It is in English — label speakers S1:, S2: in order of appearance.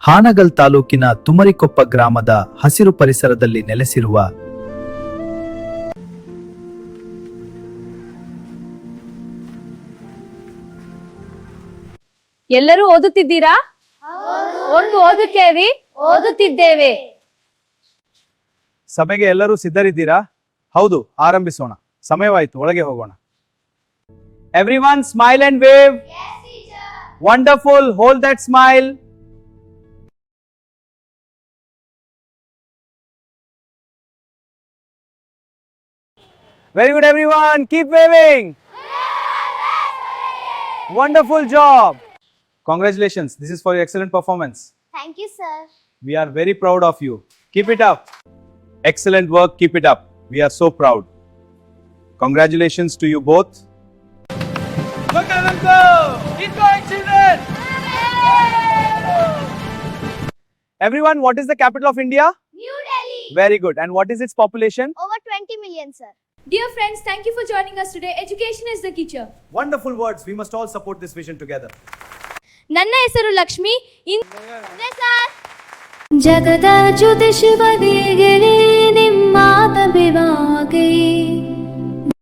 S1: ಹಾನಗಲ್ ತಾಲೂಕಿನ ತುಮರಿಕೊಪ್ಪ ಗ್ರಾಮದ ಹಸಿರು ಪರಿಸರದಲ್ಲಿ ನೆಲೆಸಿರುವ
S2: ಎಲ್ಲರೂ ಓದುತ್ತಿದ್ದೀರಾ? ಒಂದು ಓದುತ್ತೇವೆ, ಓದುತ್ತಿದ್ದೇವೆ.
S3: ಸಭೆಗೆ ಎಲ್ಲರೂ ಸಿದ್ಧರಿದ್ದೀರಾ? ಹೌದು, ಆರಂಭಿಸೋಣ. ಸಮಯವಾಯಿತು, ಒಳಗೆ ಹೋಗೋಣ. Everyone smile and wave. Yes, teacher. Wonderful. Hold that smile. Very good, everyone. Keep waving. Wonderful job. Congratulations. This is for your excellent performance.
S4: Thank you, sir.
S3: We are very proud of you. Keep it up. Excellent work. Keep it up. We are so proud. Congratulations to you both. Look at them go! Keep going, children! Everyone, what is the capital of India?
S4: New Delhi.
S3: Very good. And what is its population?
S4: Over 20 million, sir.
S2: Dear friends, thank you for joining us today. Education is the teacher.
S3: Wonderful words. We must all support this vision together.
S2: ನನ್ನ ಹೆಸರು Lakshmi.
S4: sir.
S5: ಜಗದ ಜ್ಯೋತಿ ಶಿವನಿಗೆ ನಿಮ್ಮಾತ ಬಿವಾಗೆ